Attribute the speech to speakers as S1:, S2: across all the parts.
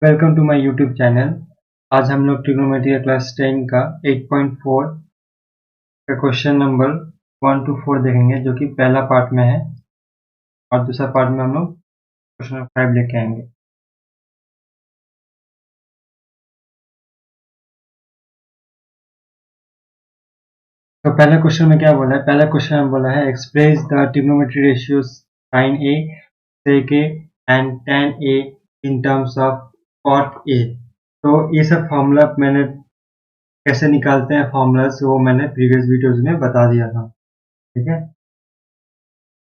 S1: Welcome to my YouTube channel. आज हम लोग ट्रिग्नोमेट्री का क्लास 10 का 8.4 का क्वेश्चन नंबर 1 to 4 देखेंगे, जो कि पहला पार्ट में है और दूसरा पार्ट में हम लोग क्वेश्चन नंबर 5 लेके आएंगे। तो पहला क्वेश्चन में क्या बोला है? पहला क्वेश्चन में बोला है express the trigonometry ratio sin a, sec a and tan a in terms of cot a। तो ये सब फॉर्मूला मैंने कैसे निकालते हैं फॉर्मूलाज, वो मैंने प्रीवियस वीडियोज में बता दिया था। ठीक है,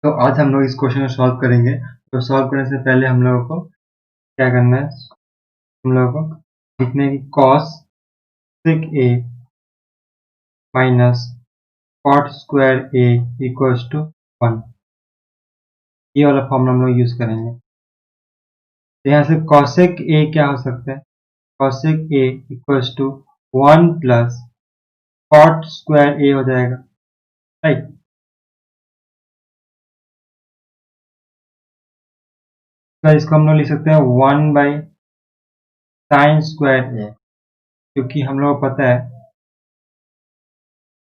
S1: तो आज हम लोग इस क्वेश्चन को सॉल्व करेंगे। तो सॉल्व करने से पहले हम लोगों को क्या करना है, हम लोगों को लिखने की cos sec a minus cot square a equals to 1। ये वाला फॉर्मूला हम लोग यूज करेंगे। तो यहाँ से cosec a क्या हो सकता है? cosec a equals to 1 plus cot square a हो जाएगा, राइट। तो इसको हम लोग लिख सकते हैं 1 बाई साइन स्क्वायर a, क्योंकि हम लोग को पता है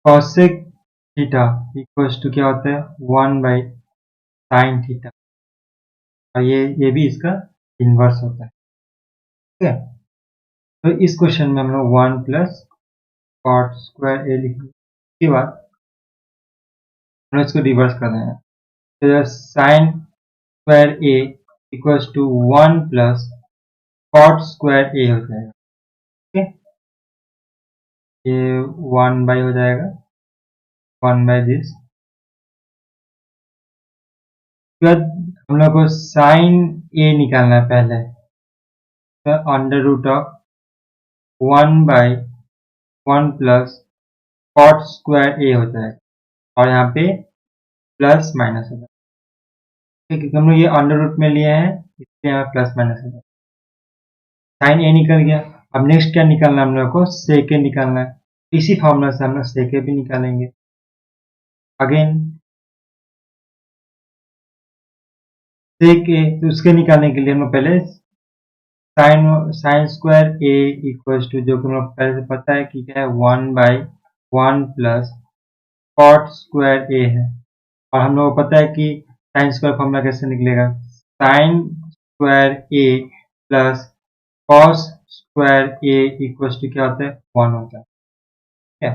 S1: cosec थीटा इक्वल्स टू क्या होता है 1 बाई साइन थीटा, और ये भी इसका इन्वर्स होता है। ठीक है, तो इस क्वेश्चन में हम लोग 1 प्लस कॉट स्क्वायर ए लिखेंगे। उसके बाद हम लोग इसको रिवर्स कर देंगे। तो sine square A equals to 1 plus cot square a हो जाएगा। ठीक है, ये 1 बाई हो जाएगा 1 बाई दिस। उसके बाद हम लोग को साइन ए निकालना है पहले। तो under root of 1 by 1 plus cot square a हो जाएगा, और यहाँ पे प्लस माइनस हो जाएगा। ठीक है, हम लोग ये अंडर रूट में लिए हैं, इसलिए यहाँ प्लस माइनस हो जाएगा। साइन ए निकल गया। अब नेक्स्ट क्या निकालना है हम लोग को? सेक ए निकालना है। इसी फॉर्मूला से हम लोग सेक ए भी निकालेंगे। अगेन सेक ए, तो उसके निकालने के लिए हम लोग पहले sine square A equals to, जो कि हम लोग पहले से पता है कि क्या है 1 बाई 1 प्लस कॉट स्क्वायर ए है। और हम लोग को पता है कि साइन स्क्वायर फॉर्मूला कैसे निकलेगा, sine square A plus cos square A equals to क्या होता है 1 होता है। ठीक है,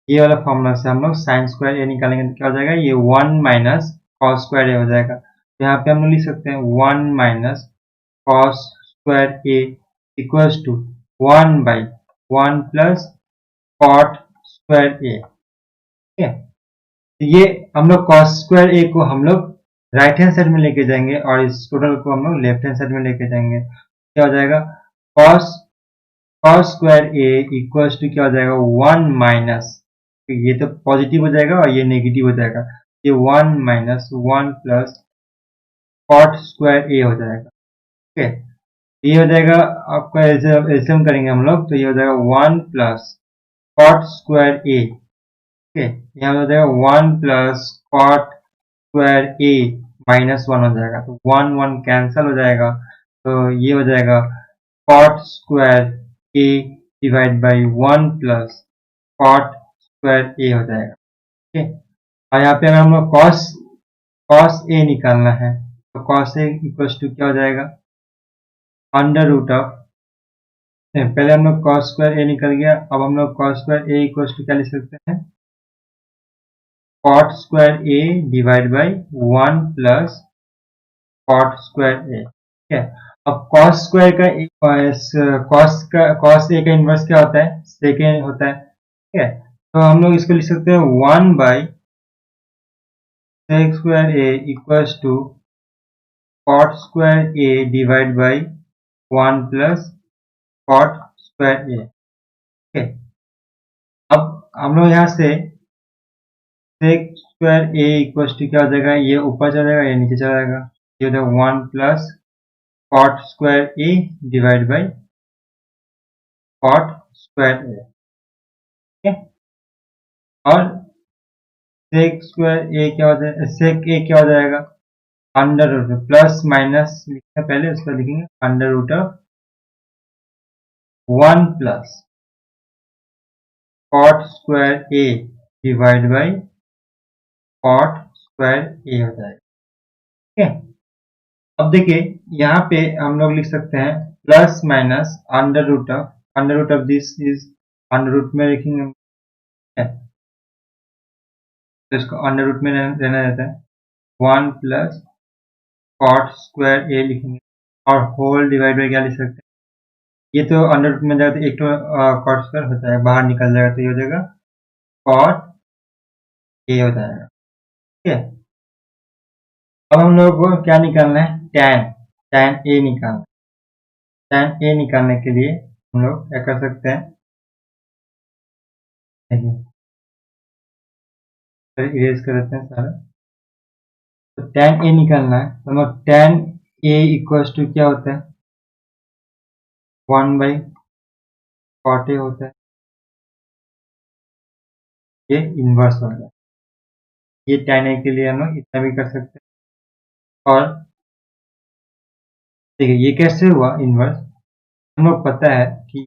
S1: ये वाला फॉर्मूला से हम लोग साइन स्क्वायर ए निकालेंगे तो क्या हो जाएगा, ये 1 माइनस कॉस स्क्वायर ए हो जाएगा। तो यहाँ पे हम लोग लिख सकते हैं 1 minus cos square A equals to 1 by 1 plus cot square a. ठीक है, तो ये हम लोग कॉस स्क्वायर ए को हम लोग राइट हैंड साइड में लेके जाएंगे और इस टोटल को हम लोग लेफ्ट हैंड साइड में लेके जाएंगे। क्या हो जाएगा, cos cos square A equals to क्या हो जाएगा 1 माइनस, ये तो पॉजिटिव हो जाएगा और ये नेगेटिव हो जाएगा, ये 1 minus 1 plus cot square a हो जाएगा। ठीक है, ये हो जाएगा आपका, ऐसे हम करेंगे हम लोग, तो ये हो जाएगा 1 प्लस कॉट स्क्वायर ए। ठीक है, यहाँ हो जाएगा 1 प्लस कॉट स्क्वायर ए माइनस 1 हो जाएगा, तो 1 1 कैंसल हो जाएगा, तो ये हो जाएगा cot square A divide by 1 plus cot square a हो जाएगा। ठीक है, और यहाँ पे हम लोग कॉस कॉस ए निकालना है, तो कॉस ए इक्वल्स टू क्या हो जाएगा, अंडर रूट ऑफ, पहले हम लोग कॉस स्क्वायर ए निकल गया, अब हम लोग cos square A equals to क्या लिख सकते हैं, cot square A divide by 1 plus cot square a. ठीक है, अब कॉस स्क्वायर का कॉस ए का इनवर्स क्या होता है, सेक ए होता है। ठीक है, तो हम लोग इसको लिख सकते हैं 1 by sec square A equals to cot square A divide by 1 plus cot square a. ठीक है, अब हम लोग यहाँ से sec square A equals to क्या हो जाएगा, ये ऊपर चला जाएगा, ये नीचे चला जाएगा, ये हो जाएगा 1 plus cot square A divide by cot square a. ठीक है, और सेक स्क्वायर ए क्या हो जाएगा, सेक ए क्या हो जाएगा, अंडर रूट, प्लस माइनस लिखना पहले, उसका लिखेंगे under root of 1 plus cot square A divide by cot square a हो जाएगा। ठीक है, अब देखिए यहाँ पे हम लोग लिख सकते हैं plus minus under root of this is under root में लिखेंगे, तो इसको अंडर रूट में रहना रहता है। 1 प्लस कॉट स्क्वायर ए लिखेंगे और होल डिवाइड बाई क्या लिख सकते हैं, ये तो अंडर रूट में जाएगा तो एक तो कॉट स्क्वायर हो जाएगा, बाहर निकल जाएगा तो ये हो जाएगा कॉट ए हो जाएगा। ठीक है, अब हम लोग को क्या निकालना है, टैन ए निकालना है। टैन ए निकालने के लिए हम लोग क्या कर सकते हैं, इरेज कर देते हैं सारा। तो टैन ए निकालना है तो हम लोग टैन ए इक्वल्स टू क्या होता है, 1 बाई कॉट ए होता है, ये इनवर्स हो गया। ये टैन ए के लिए हम लोग इतना भी कर सकते हैं। और देखिए ये कैसे हुआ इनवर्स, हम लोग पता है कि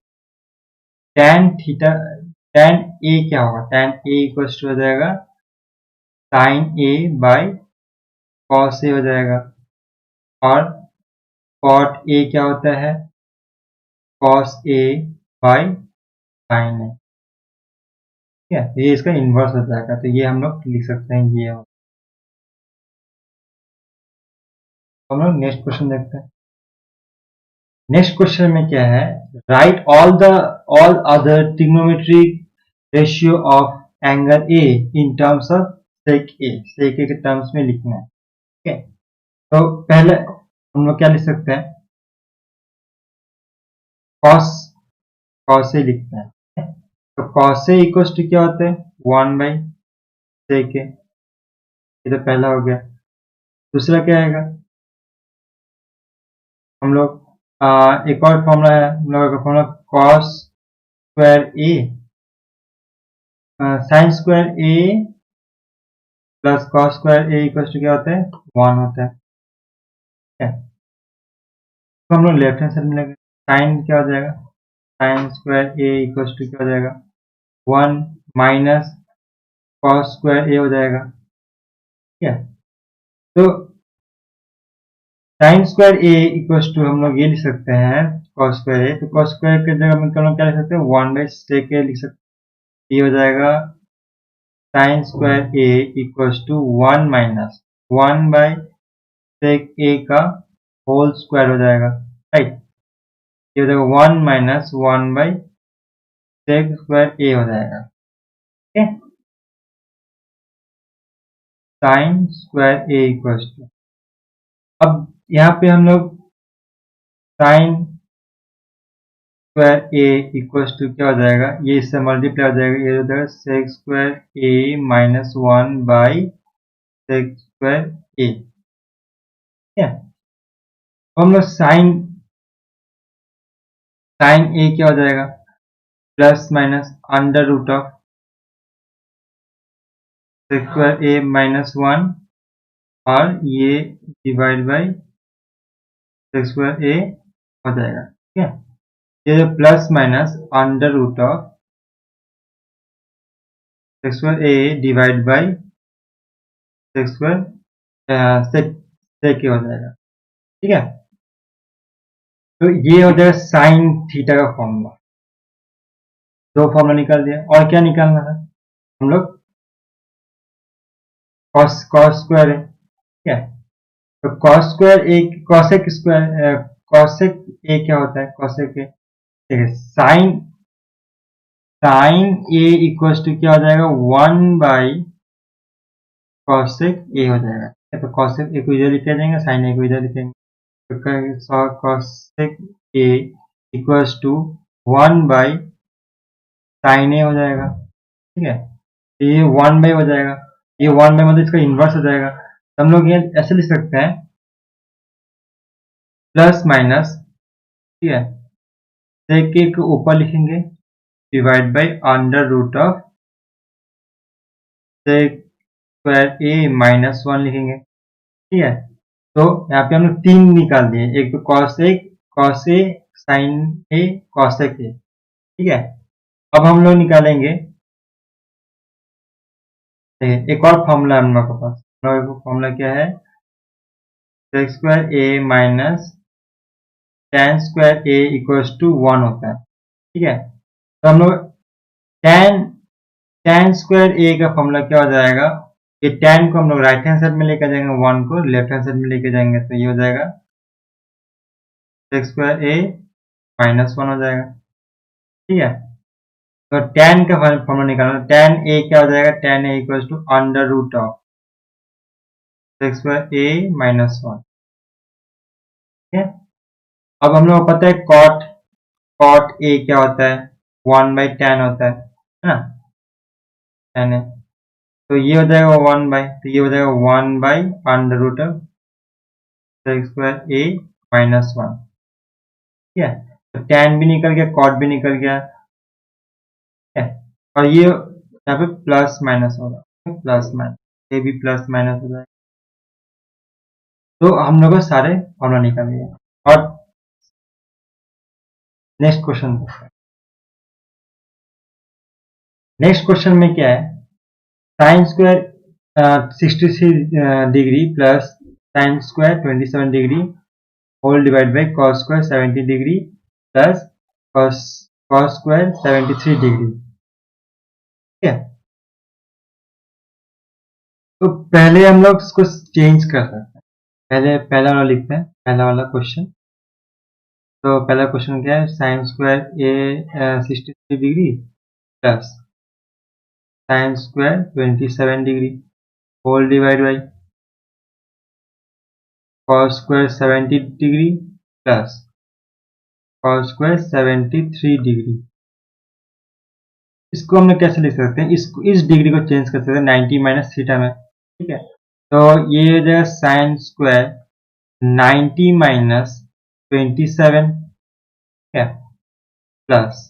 S1: टैन थीटा, टैन ए क्या होगा, टैन ए इक्वल्स टू हो जाएगा sign A by cos A हो जाएगा। और कॉट ए क्या होता है, कॉस ए बाई साइन ए। ठीक है, तो ये इसका इनवर्स हो जाएगा, तो ये हम लोग लिख सकते हैं ये। हम लोग नेक्स्ट क्वेश्चन देखते हैं। नेक्स्ट क्वेश्चन में क्या है, write all other trigonometric ratio of angle a in terms of sec a के टर्म्स में लिखना है। ठीक है, तो पहले हम लोग क्या लिख सकते हैं, कॉस ए लिखते हैं। तो कॉस ए इक्वल्स टू क्या होता है, 1 बाई सेक ए, ये तो पहला हो गया। दूसरा क्या आएगा, हम लोग एक और फॉर्मूला है, हम लोग का formula cos square a sine square A plus cos square A equals to क्या होता है, 1 होता है। ठीक है, तो हम लोग लेफ्ट हैंड साइड में लेंगे, साइन क्या हो जाएगा, sine square A equals to क्या हो जाएगा, 1 माइनस कॉस स्क्वायर ए हो जाएगा। ठीक है, तो sine square A equals to हम लोग ये लिख सकते हैं कॉस स्क्वायर ए, तो कॉस स्क्वायर की जगह में हम क्या लिख सकते हैं, 1 बाई सेक ए लिख सकते हैं। ये हो जाएगा sine square A equals to 1 minus 1 by sec a का होल स्क्वायर हो जाएगा। राइट, ये हो जाएगा 1 minus 1 by sec square a हो जाएगा। ठीक है, sine square A equals to, अब यहाँ पे हम लोग sine square A equals to क्या हो जाएगा, ये इससे मल्टीप्लाई हो जाएगा, ये हो जाएगा sec square A minus 1 by sec square a. ठीक है, हम लोग साइन ए क्या हो जाएगा, plus minus under root of sec square A minus 1 और ये divide by sec square a हो जाएगा। ठीक है, ये plus minus under root of sec square A divide by sec square sec a हो जाएगा। ठीक है, तो ये हो जाएगा साइन थीटा का फॉर्मूला। दो फॉर्मूला निकाल दिया, और क्या निकालना था हम लोग, कॉस स्क्वायर है। ठीक है, तो कॉस स्क्वायर ए कॉसेक स्क्वायर कॉसेक ए क्या होता है, कॉसेक ए, ठीक है, साइन ए इक्वल्स टू क्या हो जाएगा, 1 बाई कॉसेक ए हो जाएगा। तो कॉसेक ए को इधर लिख देंगे, साइन ए को इधर लिखेंगे, तो cosec a equals to 1 by sine a हो जाएगा। ठीक है, तो ये 1 बाई हो जाएगा, ये 1 बाई मतलब इसका इन्वर्स हो जाएगा। तो हम लोग ये ऐसे लिख सकते हैं प्लस माइनस, ठीक है, सेक ए को ऊपर लिखेंगे divide by under root of sec square A minus 1 लिखेंगे। ठीक है, तो यहाँ पे हम लोग 3 निकाल दिए, एक तो cos a sine a cosec a, ठीक है। अब हम लोग निकालेंगे एक और फॉर्मूला हम लोग के पास। फॉर्मूला क्या है, sec square A minus tan square A equals to 1 होता है, ठीक है। तो हम लोग टेन टेन स्क्वायर ए का फॉर्मूला क्या हो जाएगा, ये टेन को हम लोग राइट हैंड साइड में लेकर जाएंगे, 1 को लेफ्ट हैंड साइड में लेकर जाएंगे, तो ये हो जाएगा सेक स्क्वायर ए माइनस 1 हो जाएगा, ठीक है। तो टेन का फॉर्मूला निकालना, टेन ए क्या हो जाएगा, tan a equals to under root of sec square A minus 1, ठीक है। अब हम लोग को पता है कॉट ए क्या होता है, 1/10 होता है ना, 10 है। तो ये हो जाएगा 1 बाई, तो ये हो जाएगा 1 by under root of sec square A minus 1, ठीक है। तो टेन भी निकल गया, कॉट भी निकल गया, ठीक है। और ये यहाँ पे प्लस माइनस होगा, प्लस माइनस, ये भी प्लस माइनस हो जाएगा। तो हम लोग को सारे फॉर्मूला निकल गए। और नेक्स्ट क्वेश्चन, नेक्स्ट क्वेश्चन में क्या है, sine square 63 degree plus sine square 27 degree whole divide by cos square 70 degree plus cos square 73 degree, ठीक है। तो पहले हम लोग इसको चेंज कर सकते हैं, पहला वाला लिखते हैं, पहला वाला क्वेश्चन। तो पहला क्वेश्चन क्या है, sine square A 63 degree plus sine square 27 degree whole divide by cos square 70 degree plus cos square 73 degree. इसको हम लोग कैसे लिख सकते हैं, इस डिग्री को चेंज कर सकते हैं 90 माइनस थीटा में, ठीक है। तो ये हो जाएगा साइन स्क्वायर 90 माइनस 27, ठीक है, प्लस,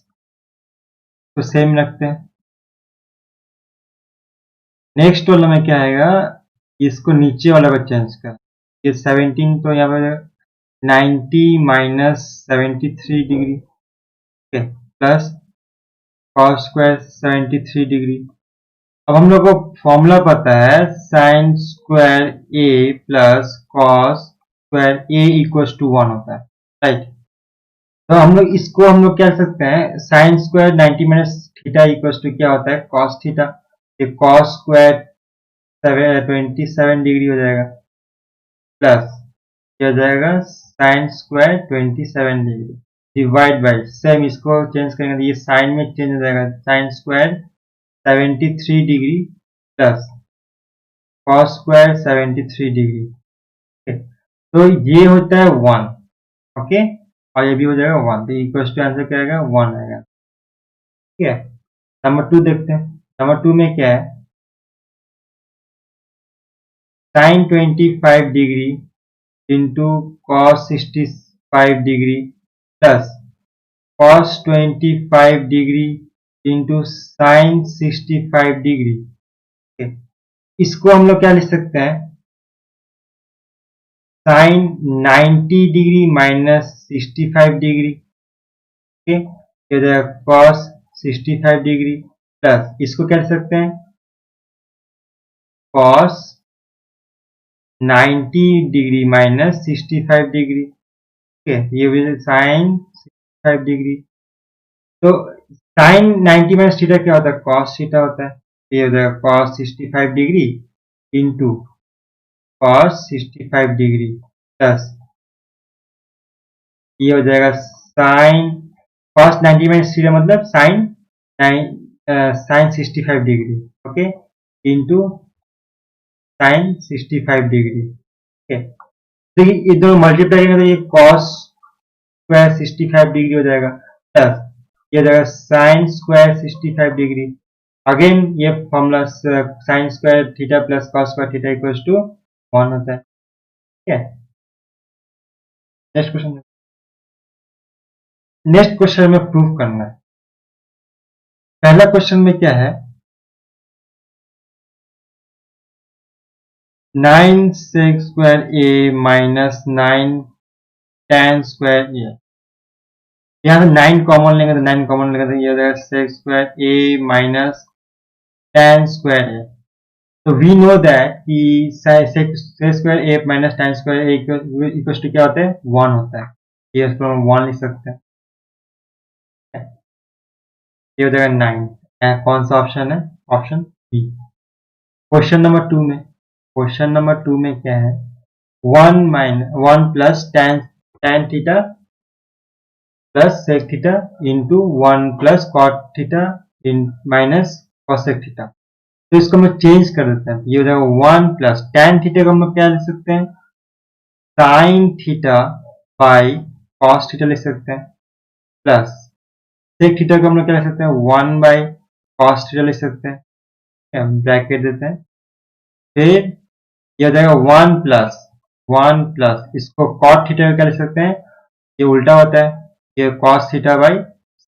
S1: तो सेम रखते हैं। नेक्स्ट वाला में क्या आएगा, इसको नीचे वाला को चेंज कर, ये 17 तो यहाँ पर 90 माइनस 73 डिग्री, ठीक है, प्लस कॉस स्क्वायर 73 डिग्री। अब हम लोग को फॉर्मूला पता है sine square A plus cos square A equals to 1 होता है, राइट। तो हम लोग क्या कर सकते हैं, sine square 90 minus theta equals to क्या होता है, कॉस थीटा, ये कॉस स्क्वायर 27 डिग्री हो जाएगा, प्लस क्या हो जाएगा sine square 27 degree divide by, same इसको चेंज करेंगे तो ये साइन में चेंज हो जाएगा, sine square 73 degree plus cos square 73 degree, तो ये होता है 1, ओके, और ये भी हो जाएगा 1, तो इक्वल टू आंसर क्या आएगा, 1 आएगा, ठीक है। नंबर 2 देखते हैं, नंबर 2 में क्या है, sine 25 degree into cos 65 degree plus cos 25 degree into sine 65 degree, इसको हम लोग क्या लिख सकते हैं, sine 90 degree minus 65 degree, cos 65 degree plus इसको क्या लिख सकते हैं, कॉस 90 डिग्री माइनस 65 डिग्री, ठीक है, ये भी साइन 65 डिग्री। तो साइन 90 माइनस थीटा क्या होता है, कॉस थीटा होता है, ये हो जाएगा cos 65 degree into cos 65 degree plus ये हो जाएगा साइन कॉस 90 माइनस थीटा मतलब sine 65 degree, okay, into sine 65 degree, okay. देखिए ये दोनों मल्टीप्लाई करेंगे तो ये कॉस स्क्वायर 65 डिग्री हो जाएगा, प्लस ये हो जाएगा साइन स्क्वायर 65 डिग्री, अगेन ये formula sine square theta plus cos square theta equals to 1 होता है, ठीक है। नेक्स्ट क्वेश्चन, नेक्स्ट क्वेश्चन में प्रूफ करना है। पहला क्वेश्चन में क्या है, 9 sec square A minus 9 tan square A, यहाँ से 9 कॉमन लेंगे तो 9 कॉमन लेंगे तो ये हो जाएगा sec square A minus tan square A. तो वी नो दैट कि sec square A minus tan square A equal to क्या होता है 1 होता है। ये उसको हम 1 लिख सकते हैं। ये हो जाएगा 9। कौन सा ऑप्शन है? Option B. Question number two में क्या है? 1 plus tan theta plus sec theta into 1 plus cot theta minus cosec theta. तो इसको हम चेंज कर देते हैं। ये हो जाएगा 1 प्लस tan थीटा को हम लोग क्या लिख सकते हैं? sin theta by cos theta लिख सकते हैं, प्लस sec थीटा को हम लोग क्या लिख सकते हैं? 1 बाई cos थीटा लिख सकते हैं। ब्रैकेट देते हैं। फिर ये हो जाएगा 1 प्लस इसको cot थीटा क्या लिख सकते हैं? ये उल्टा होता है, ये cos theta by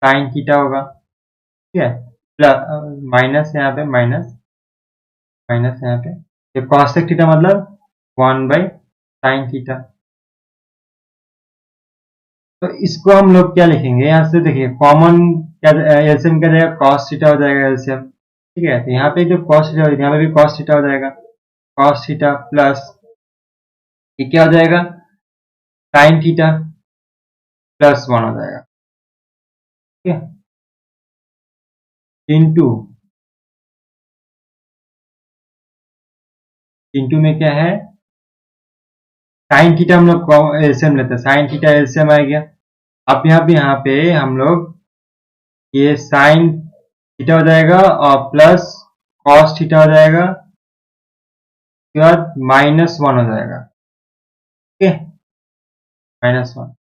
S1: sin theta होगा। ठीक है, प्लस माइनस यहाँ पे माइनस यहाँ पे ये cosec थीटा मतलब 1 बाई sin थीटा। तो इसको हम लोग क्या लिखेंगे? यहाँ से देखिए कॉमन क्या एलसीएम क्या जाएगा? cos थीटा हो जाएगा एलसीएम। ठीक है, तो यहाँ पे जो cos थीटा यहाँ पे भी cos थीटा हो जाएगा। cos थीटा प्लस ये क्या हो जाएगा? sin थीटा प्लस 1 हो जाएगा। ठीक है, इंटू में क्या है? साइन थीटा हम लोग एलसीएम लेते हैं, साइन थीटा एलसीएम आ गया। अब यहाँ पे हम लोग ये साइन थीटा हो जाएगा और प्लस कॉस थीटा हो जाएगा, उसके बाद -1 हो जाएगा। ठीक है, -1।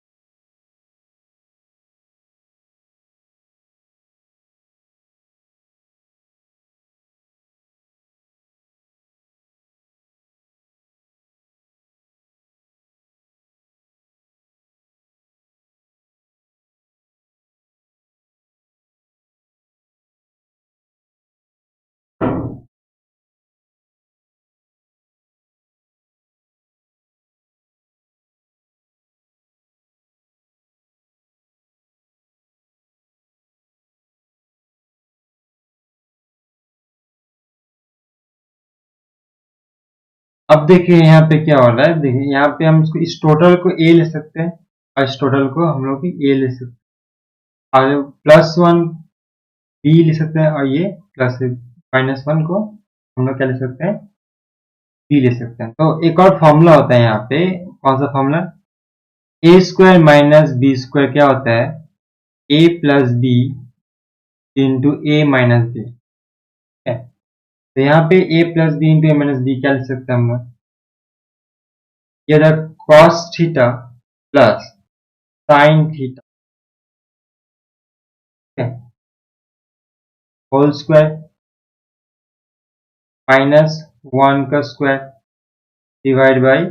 S1: अब देखिए यहाँ पे क्या हो रहा है, देखिए यहाँ पे हम इसको इस टोटल को ए ले सकते हैं और इस टोटल को हम लोग भी ए ले सकते हैं, और +1 बी ले सकते हैं और ये -1 को हम लोग क्या ले सकते हैं? बी ले सकते हैं। तो एक और फॉर्मूला होता है यहाँ पे, कौन सा formula? A square minus B square क्या होता है? A plus B into A minus B. तो यहाँ पे a plus B into A minus B क्या लिख सकते हैं हम लोग? ये रहा cos theta plus sin theta whole square -1 का square divide by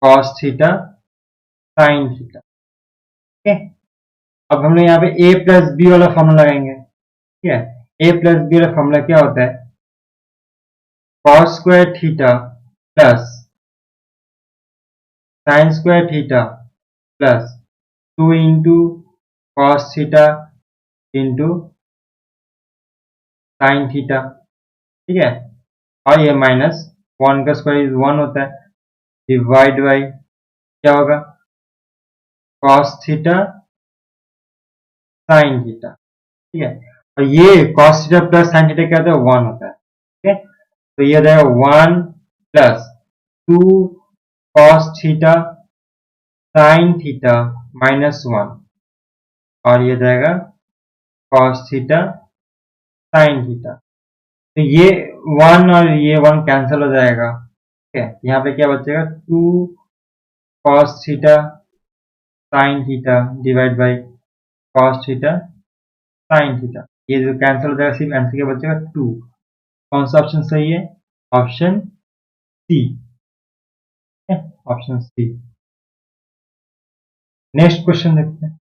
S1: cos theta sin theta. ठीक है, अब हम लोग यहाँ पे a प्लस बी वाला फॉर्मूला लगाएंगे। ठीक है, a प्लस बी वाला फॉर्मूला क्या होता है? cos square theta plus sin square theta plus 2 into cos theta into sin theta. ठीक है, और ये -1 का स्क्वायर 1 होता है, डिवाइड बाई क्या होगा? cos theta sin theta. ठीक है, और ये cos theta plus sin theta क्या होता है? 1 होता है। ठीक है, तो ये हो जाएगा 1 plus 2 cos theta sin theta -1, और ये जाएगा cos थीटा sin थीटा। तो ये 1 और ये 1 कैंसिल हो जाएगा। ठीक है, यहाँ पे क्या बचेगा? 2 cos theta sin theta divide by cos theta sin theta. ये जो कैंसिल हो जाएगा, सिर्फ आंसर क्या बचेगा? 2। कौन सा ऑप्शन सही है? Option C. Option C. Next question देखते हैं।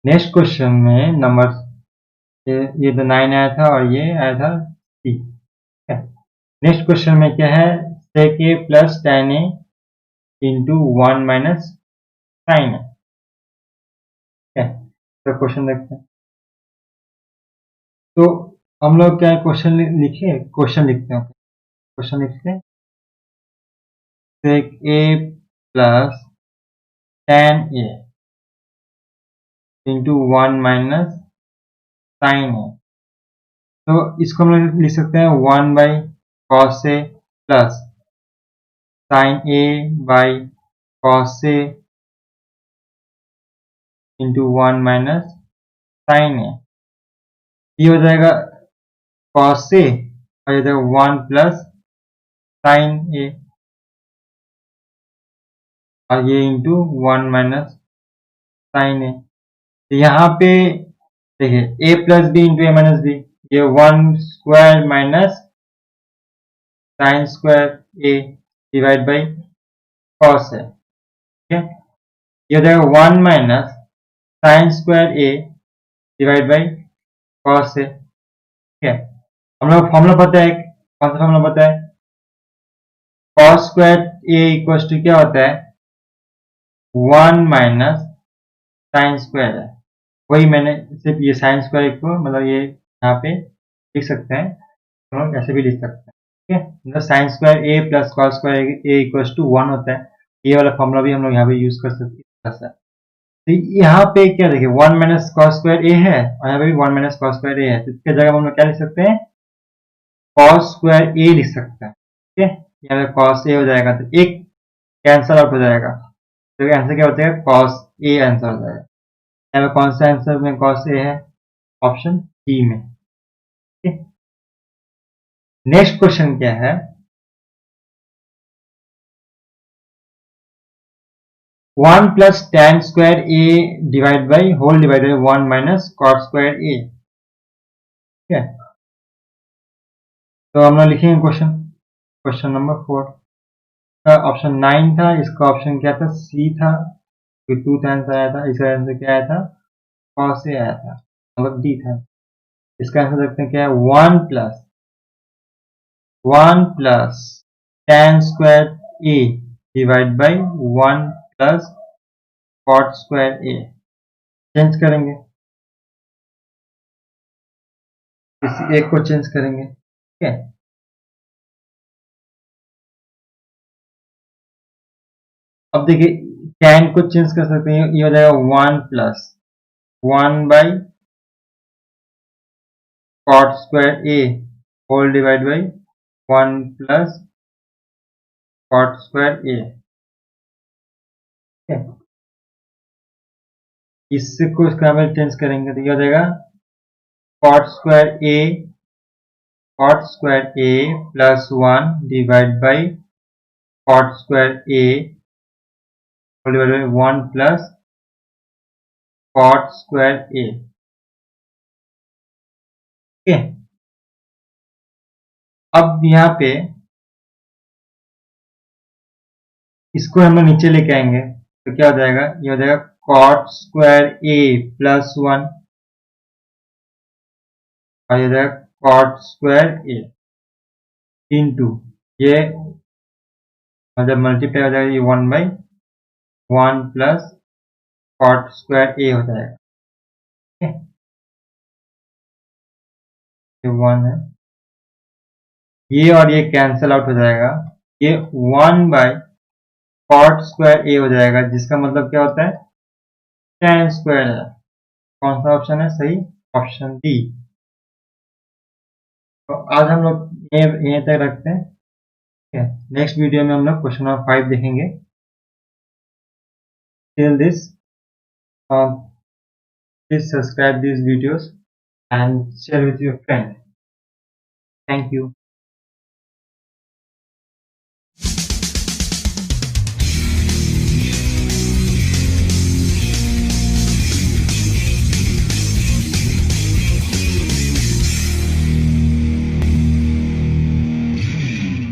S1: नेक्स्ट क्वेश्चन में नंबर ये तो 9 आया था और ये आया था सी। नेक्स्ट क्वेश्चन में क्या है? sec a plus tan a into 1 minus sine है। ठीक है, तो क्वेश्चन देखते हैं। तो हम लोग क्या क्वेश्चन लिखे, क्वेश्चन लिखते हैं। क्वेश्चन लिखते हैं, sec a plus tan a into 1 minus sine a। तो इसको हम लोग लिख सकते हैं 1 by cos a plus sine a by cos a into 1 minus sine a। ये हो जाएगा कॉस a और इधर 1 प्लस साइन a और ये इंटू 1 माइनस साइन a। तो यहाँ पे देखिए a plus B into a minus B, ये 1 square minus sine square a divide by cos है। ठीक है, ये हो जाएगा 1 minus sine square a divide by cos है। ठीक है, हम लोग फॉर्मूला पता है, कौन सा फॉर्मूला पता है? Cos square a equal to क्या होता है? 1 माइनस साइन स्क्वायर है। वही मैंने सिर्फ ये साइन स्क्वायर को मतलब ये यहाँ पे लिख सकते हैं, हम लोग ऐसे भी लिख सकते हैं। ठीक है, मतलब sine square A plus cos square A equal to 1 होता है। ये वाला फॉर्मूला भी हम लोग यहाँ पे यूज कर सकते हैं। तो यहाँ पे क्या देखिए 1 माइनस कॉस स्क्वायर ए है और यहाँ पे भी 1 माइनस कॉस स्क्वायर ए है, तो इसके जगह हम लोग क्या लिख सकते हैं? कॉस स्क्वायर ए लिख सकते हैं। ठीक है, यहाँ पे कॉस ए हो जाएगा तो एक कैंसल आउट हो जाएगा, तो आंसर क्या हो जाएगा? कॉस ए आंसर हो जाएगा। यहाँ पे कौन सा आंसर में कॉस ए है? ऑप्शन डी में। नेक्स्ट क्वेश्चन क्या है? 1 plus tan square A divide by whole divide by 1 minus cot square a. ठीक है, तो हम लोग लिखेंगे क्वेश्चन नंबर 4 का ऑप्शन 9 था, इसका ऑप्शन क्या था? सी था, फिर 2 था आंसर आया था, इसका आंसर क्या आया था? कॉस ए आया था, मतलब डी था। इसका आंसर देखते हैं क्या है? 1 plus tan square A divide by 1 plus cot square A. Change करेंगे, इस एक को चेंज करेंगे। ठीक है, अब देखिए tan को चेंज कर सकते हैं, ये हो जाएगा 1 plus 1 by cot square a whole divide by 1 plus cot square a. ठीक है, इससे को इसका में चेंज करेंगे तो ये हो जाएगा cot square A plus 1 divide by cot square a whole divide by 1 plus cot square a. ठीक है, अब यहाँ पे इसको हम लोग नीचे लेके आएंगे तो क्या हो जाएगा? ये हो जाएगा कॉट स्क्वायर ए प्लस 1 और ये हो जाएगा कॉट स्क्वायर ए इंटू ये मतलब मल्टीप्लाई हो जाएगा, ये 1 by 1 plus cot square a हो जाएगा। ठीक है, ये 1 है, ये और ये कैंसल आउट हो जाएगा, ये 1 बाई कॉट स्क्वायर ए हो जाएगा, जिसका मतलब क्या होता है? tan स्क्वायर है। कौन सा ऑप्शन है सही? Option D. तो आज हम लोग ये तक रखते हैं। ठीक है, नेक्स्ट वीडियो में हम लोग क्वेश्चन नंबर 5 देखेंगे। Till this please subscribe these videos and share with your friend. Thank you.